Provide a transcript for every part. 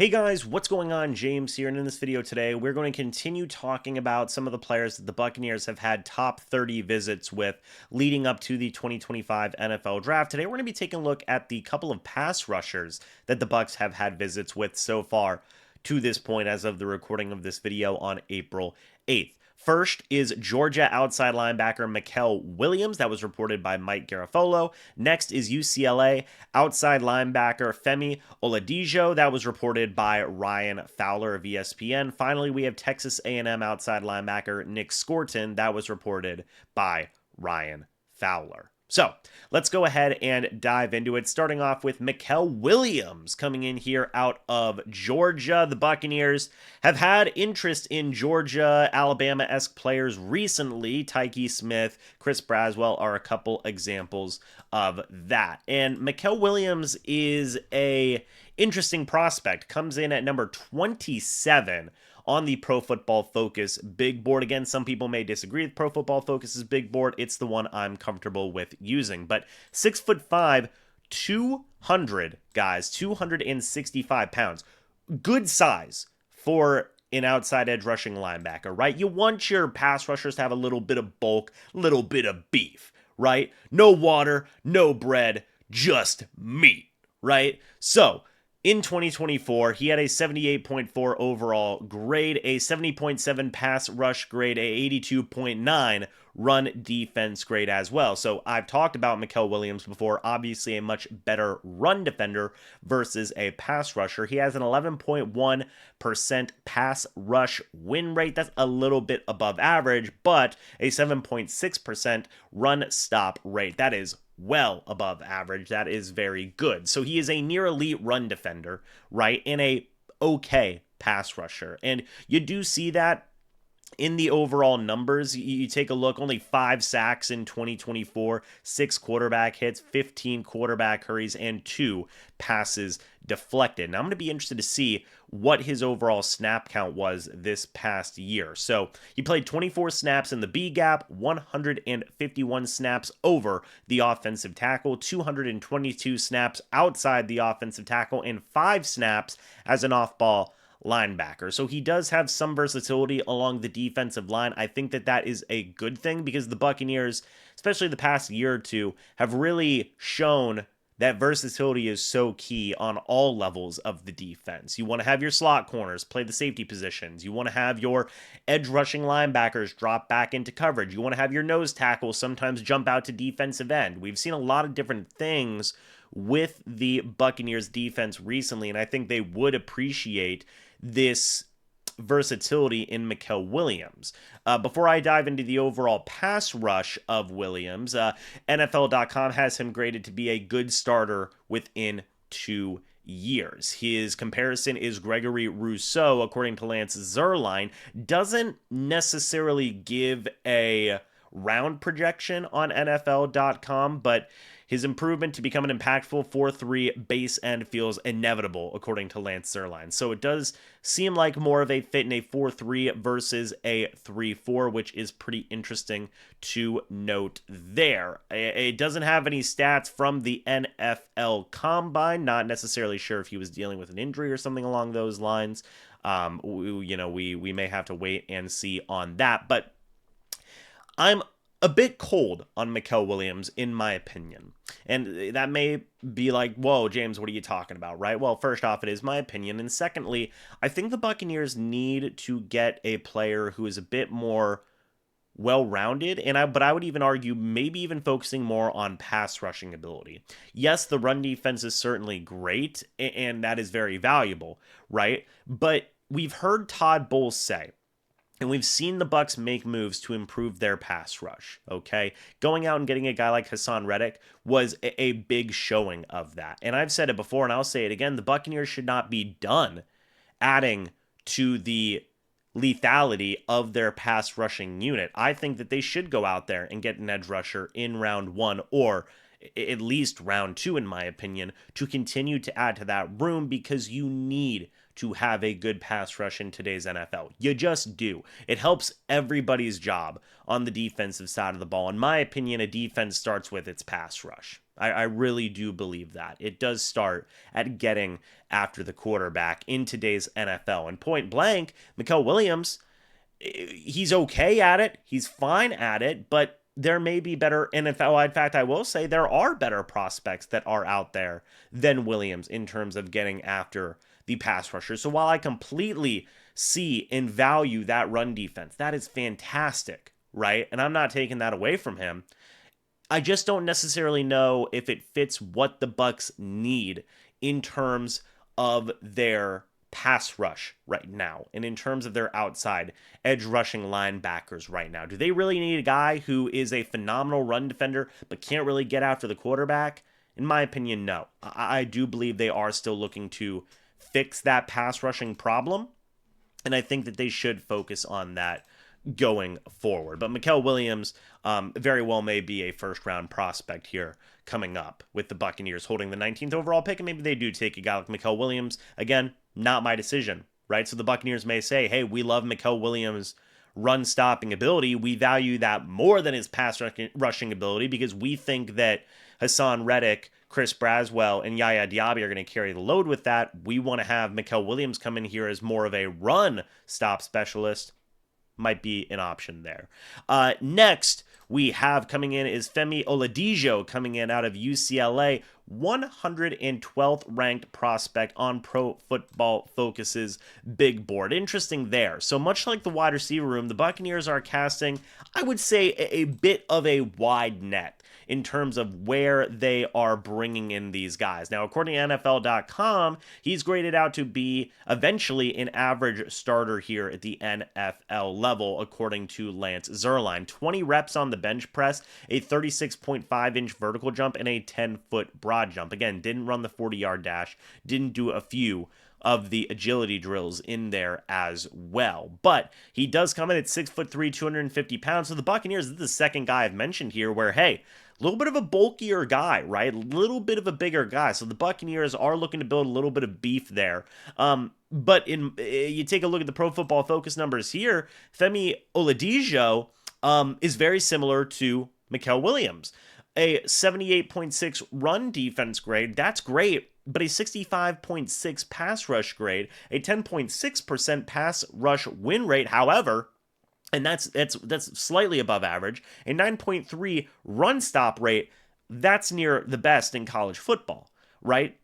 Hey guys, what's going on? James here, and in this video today, we're going to continue talking about some of the players that the Buccaneers have had top 30 visits with leading up to the 2025 NFL Draft. Today, we're going to be taking a look at the couple of pass rushers that the Bucs have had visits with so far to this point as of the recording of this video on April 8th. First is Georgia outside linebacker Muel Williams. That was reported by Mike Garafolo. Next is UCLA outside linebacker Fei Oladio. That was reported by Ryan Fowler of ESPN. Finally, we have Texas A&M outside linebacker Nick Scorton. That was reported by Ryan Fowler. So let's go ahead and dive into it, starting off with Muel Williams coming in here out of Georgia. The Buccaneers have had interest in Georgia, Alabama-esque players recently. Tyke Smith, Chris Braswell are a couple examples of that. And Muel Williams is a interesting prospect. Comes in at number 27 on the Pro Football Focus big board. Again, some people may disagree with Pro Football Focus's big board. It's the one I'm comfortable with using. But 6'5", 200 guys, 265 pounds. Good size for an outside edge rushing linebacker, right? You want your pass rushers to have a little bit of bulk, little bit of beef, right? No water, no bread, just meat, right? So in 2024, he had a 78.4 overall grade, a 70.7 pass rush grade, a 82.9 run defense grade as well. So I've talked about Muel Williams before, obviously a much better run defender versus a pass rusher. He has an 11.1% pass rush win rate. That's a little bit above average, but a 7.6% run stop rate. That is well above average. That is very good. So he is a near elite run defender, right? And a okay pass rusher. And you do see that in the overall numbers. You take a look, only 5 sacks in 2024, 6 quarterback hits, 15 quarterback hurries, and 2 passes deflected. Now, I'm going to be interested to see what his overall snap count was this past year. So he played 24 snaps in the B gap, 151 snaps over the offensive tackle, 222 snaps outside the offensive tackle, and 5 snaps as an off-ball linebacker. So he does have some versatility along the defensive line. I think that that is a good thing because the Buccaneers, especially the past year or two, have really shown that versatility is so key on all levels of the defense. You want to have your slot corners play the safety positions. You want to have your edge rushing linebackers drop back into coverage. You want to have your nose tackles sometimes jump out to defensive end. We've seen a lot of different things with the Buccaneers defense recently, and I think they would appreciate this versatility in Muel Williams. Before I dive into the overall pass rush of Williams, NFL.com has him graded to be a good starter within 2 years. His comparison is Gregory Rousseau, according to Lance Zierlein, doesn't necessarily give a round projection on NFL.com, but his improvement to become an impactful 4-3 base end feels inevitable, according to Lance Zierlein. So it does seem like more of a fit in a 4-3 versus a 3-4, which is pretty interesting to note there. It doesn't have any stats from the NFL Combine. Not necessarily sure if he was dealing with an injury or something along those lines. We may have to wait and see on that. But I'm a bit cold on Muel Williams, in my opinion. And that may be like, whoa, James, what are you talking about, right? Well, first off, it is my opinion. And secondly, I think the Buccaneers need to get a player who is a bit more well-rounded, but I would even argue maybe even focusing more on pass rushing ability. Yes, the run defense is certainly great, and that is very valuable, right? But we've heard Todd Bowles say, and we've seen the Bucs make moves to improve their pass rush, okay? Going out and getting a guy like Hassan Reddick was a big showing of that. And I've said it before, and I'll say it again, the Buccaneers should not be done adding to the lethality of their pass rushing unit. I think that they should go out there and get an edge rusher in round 1 or at least round 2, in my opinion, to continue to add to that room, because you need to have a good pass rush in today's NFL. You just do. It helps everybody's job on the defensive side of the ball. In my opinion, a defense starts with its pass rush. I really do believe that. It does start at getting after the quarterback in today's NFL. And point blank, Mikael Williams, he's okay at it. He's fine at it, but there may be better NFL. In fact, I will say there are better prospects that are out there than Williams in terms of getting after the pass rusher. So while I completely see and value that run defense, that is fantastic, right? And I'm not taking that away from him. I just don't necessarily know if it fits what the Bucs need in terms of their pass rush right now and in terms of their outside edge rushing linebackers right now. Do they really need a guy who is a phenomenal run defender but can't really get after the quarterback? In my opinion, no. I do believe they are still looking to fix that pass rushing problem, and I think that they should focus on that going forward. But Mikael Williams very well may be a first-round prospect here coming up, with the Buccaneers holding the 19th overall pick, and maybe they do take a guy like Mikael Williams. Again, not my decision, right? So the Buccaneers may say, hey, we love Mikael Williams' run-stopping ability. We value that more than his pass-rushing ability, because we think that Hassan Reddick, Chris Braswell, and Yaya Diaby are going to carry the load with that. We want to have Mikael Williams come in here as more of a run-stop specialist. Might be an option there. Next, we have coming in is Fei Oladio, coming in out of UCLA, 112th ranked prospect on Pro Football Focus's big board. Interesting there. So much like the wide receiver room, the Buccaneers are casting, I would say, a bit of a wide net in terms of where they are bringing in these guys. Now, according to NFL.com, he's graded out to be eventually an average starter here at the NFL level, according to Lance Zierlein. 20 reps on the bench press, a 36.5-inch vertical jump, and a 10-foot broad jump. Again, didn't run the 40-yard dash, didn't do a few of the agility drills in there as well. But he does come in at 6'3", 250 pounds. So the Buccaneers, this is the second guy I've mentioned here where, hey, a little bit of a bulkier guy, right? A little bit of a bigger guy. So the Buccaneers are looking to build a little bit of beef there. But you take a look at the Pro Football Focus numbers here, Fei Oladio is very similar to Mikael Williams. A 78.6 run defense grade, that's great, but a 65.6 pass rush grade, a 10.6% pass rush win rate, however, and that's slightly above average, a 9.3 run stop rate, that's near the best in college football, right?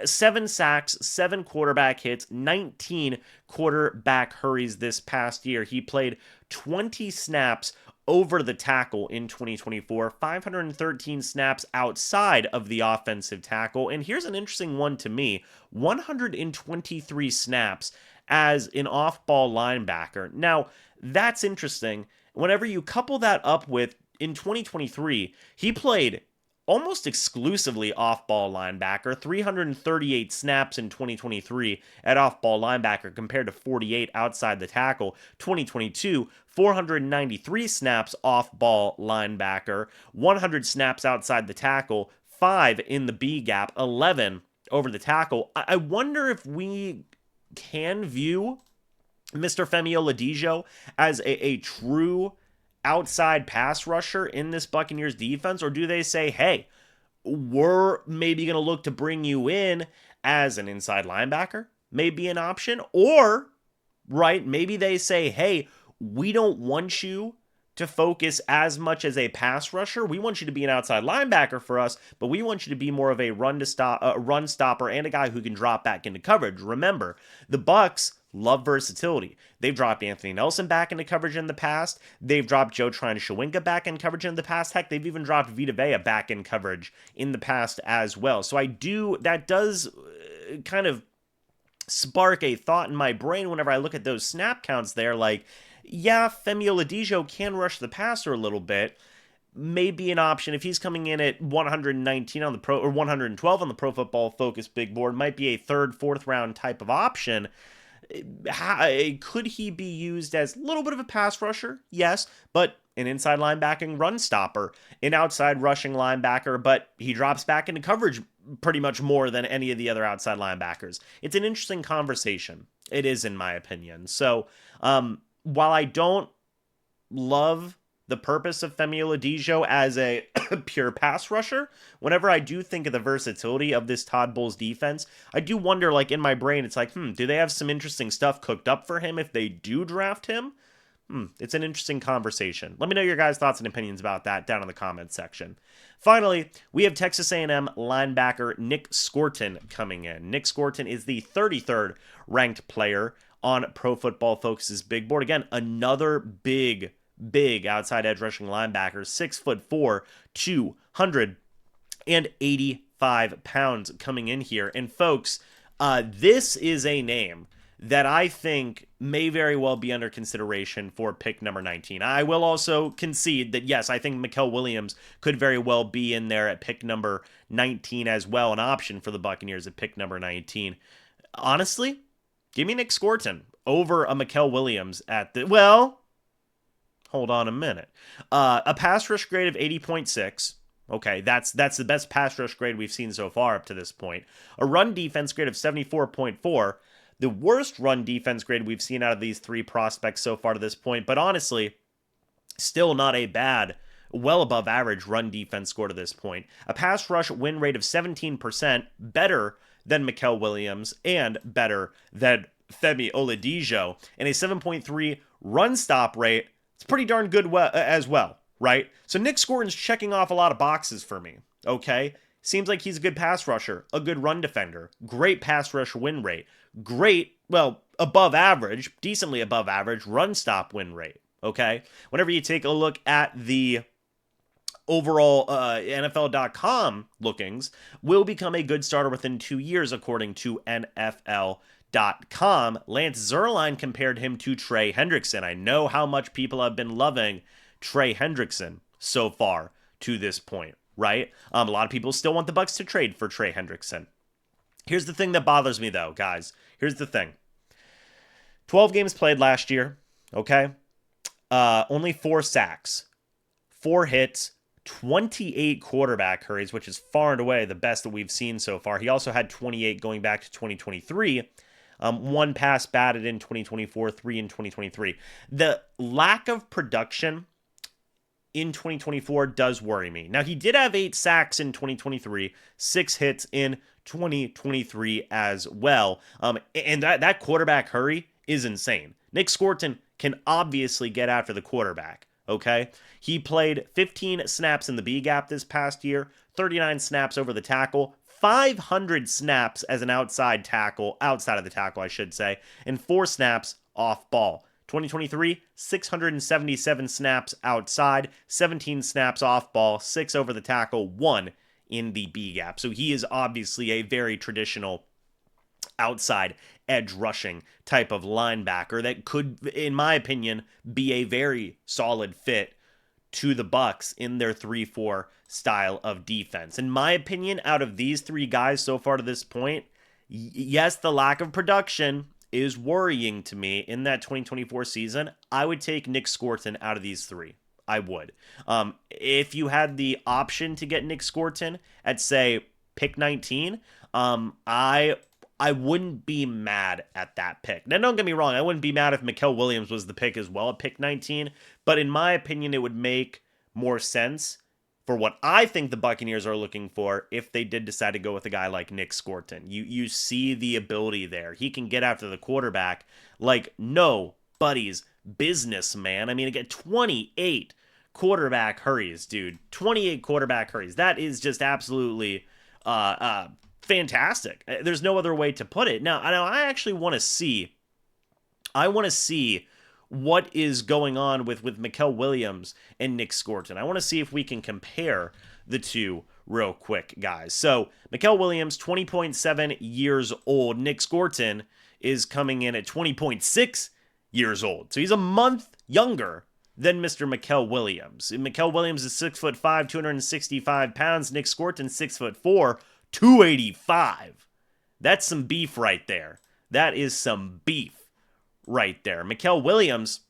7 sacks, 7 quarterback hits, 19 quarterback hurries this past year. He played 20 snaps over the tackle in 2024, 513 snaps outside of the offensive tackle. And here's an interesting one to me, 123 snaps as an off-ball linebacker. Now, that's interesting. Whenever you couple that up with, in 2023, he played almost exclusively off-ball linebacker, 338 snaps in 2023 at off-ball linebacker compared to 48 outside the tackle. 2022, 493 snaps off-ball linebacker, 100 snaps outside the tackle, 5 in the B gap, 11 over the tackle. I wonder if we can view Mr. Fei Oladio as a true outside pass rusher in this Buccaneers defense, or do they say, hey, we're maybe going to look to bring you in as an inside linebacker, maybe an option, or, right, maybe they say, hey, we don't want you to focus as much as a pass rusher. We want you to be an outside linebacker for us, but we want you to be more of a run stopper and a guy who can drop back into coverage. Remember, the Bucs love versatility. They've dropped Anthony Nelson back into coverage in the past. They've dropped Joe Tryon-Shoyinka back in coverage in the past. Heck, they've even dropped Vita Vea back in coverage in the past as well. So that does kind of spark a thought in my brain whenever I look at those snap counts there, like, yeah, Fei Oladio can rush the passer a little bit. Maybe an option if he's coming in at 119 on the pro, or 112 on the Pro Football Focus big board, might be a third, fourth round type of option. Could he be used as a little bit of a pass rusher? Yes, but an inside linebacking run stopper, an outside rushing linebacker, but he drops back into coverage pretty much more than any of the other outside linebackers. It's an interesting conversation. It is, in my opinion. So, while I don't love the purpose of Fei Oladio as a pure pass rusher, whenever I do think of the versatility of this Todd Bowles defense, I do wonder, like, in my brain, it's like, do they have some interesting stuff cooked up for him if they do draft him? It's an interesting conversation. Let me know your guys' thoughts and opinions about that down in the comments section. Finally, we have Texas A&M linebacker Nick Scorton coming in. Nick Scorton is the 33rd ranked player on Pro Football Focus's big board. Again, another big outside edge rushing linebacker, 6'4", 285 pounds coming in here. And folks, this is a name that I think may very well be under consideration for pick number 19. I will also concede that, yes, I think Mykel Williams could very well be in there at pick number 19 as well, an option for the Buccaneers at pick number 19. Honestly, give me Nick Scorton over a Mykel Williams at the, well, hold on a minute. A pass rush grade of 80.6. Okay, that's the best pass rush grade we've seen so far up to this point. A run defense grade of 74.4. The worst run defense grade we've seen out of these three prospects so far to this point, but honestly, still not a bad, well above average run defense score to this point. A pass rush win rate of 17%, better than Mykel Williams and better than Fei Oladio, and a 7.3 run stop rate. It's pretty darn good as well, right? So Nick Scorton's checking off a lot of boxes for me, okay? Seems like he's a good pass rusher, a good run defender, great pass rush win rate, great, well, above average, decently above average run stop win rate, okay? Whenever you take a look at the overall NFL.com lookings, will become a good starter within 2 years, according to NFL.com. Lance Zierlein compared him to Trey Hendrickson. I know how much people have been loving Trey Hendrickson so far to this point, right? A lot of people still want the Bucs to trade for Trey Hendrickson. Here's the thing that bothers me, though, guys. Here's the thing. 12 games played last year, okay? Only 4 sacks, 4 hits, 28 quarterback hurries, which is far and away the best that we've seen so far. He also had 28 going back to 2023. 1 pass batted in 2024, 3 in 2023. The lack of production in 2024 does worry me. Now, he did have 8 sacks in 2023, 6 hits in 2023 as well. And that quarterback hurry is insane. Nick Scorton can obviously get after the quarterback, okay? He played 15 snaps in the B gap this past year, 39 snaps over the tackle, 500 snaps as an outside of the tackle, I should say, and 4 snaps off ball. 2023, 677 snaps outside, 17 snaps off ball, 6 over the tackle, 1 in the B gap. So he is obviously a very traditional outside edge rushing type of linebacker that could, in my opinion, be a very solid fit to the Bucs in their 3-4 style of defense. In my opinion, out of these 3 guys so far to this point, yes, the lack of production is worrying to me in that 2024 season. I would take Nick Scorton out of these 3. I would. If you had the option to get Nick Scorton at, say, pick 19, I wouldn't be mad at that pick. Now, don't get me wrong. I wouldn't be mad if Mykel Williams was the pick as well at pick 19. But in my opinion, it would make more sense for what I think the Buccaneers are looking for if they did decide to go with a guy like Nick Scorton. You see the ability there. He can get after the quarterback like nobody's business, man. I mean, again, 28 quarterback hurries, dude. 28 quarterback hurries. That is just absolutely fantastic. There's no other way to put it. Now I actually want to see. I want to see what is going on with Mykel Williams and Nick Scorton. I want to see if we can compare the two real quick, guys. So Mykel Williams, 20.7 years old. Nick Scorton is coming in at 20.6 years old. So he's a month younger than Mr. Mykel Williams. Mykel Williams is 6'5", 265 pounds. Nick Scorton, 6'4", 285. That's some beef right there. That is some beef right there. Mykel Williams,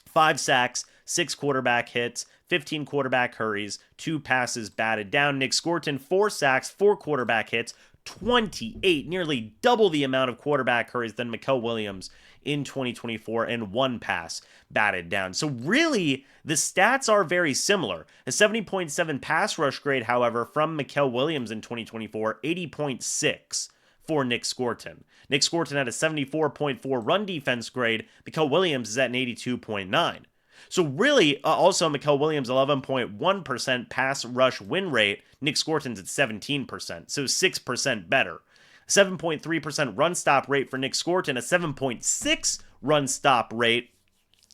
5 sacks, 6 quarterback hits, 15 quarterback hurries, 2 passes batted down. Nick Scorton, 4 sacks, 4 quarterback hits, 28, nearly double the amount of quarterback hurries than Mikel Williams in 2024, and 1 pass batted down. So really, the stats are very similar. A 70.7 pass rush grade, however, from Mikel Williams in 2024, 80.6 for Nick Scorton. Nick Scorton had a 74.4 run defense grade. Mikel Williams is at an 82.9. So really, also Mikel Williams, 11.1% pass rush win rate. Nick Scorton's at 17%, so 6% better. 7.3% run stop rate for Nick Scorton, a 7.6 run stop rate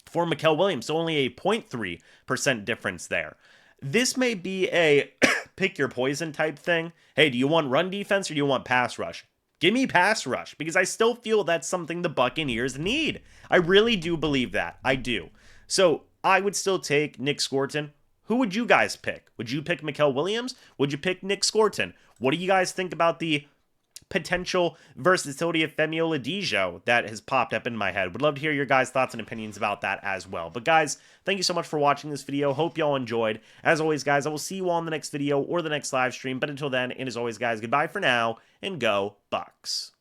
for Mikel Williams, so only a 0.3% difference there. This may be a pick your poison type thing. Hey, do you want run defense or do you want pass rush? Give me pass rush, because I still feel that's something the Buccaneers need. I really do believe that. I do. So I would still take Nick Scorton. Who would you guys pick? Would you pick Mikel Williams? Would you pick Nick Scorton? What do you guys think about the potential versatility of Fei Oladio that has popped up in my head? Would love to hear your guys' thoughts and opinions about that as well. But guys, thank you so much for watching this video. Hope y'all enjoyed. As always, guys, I will see you all in the next video or the next live stream. But until then, and as always, guys, goodbye for now, and go Bucs.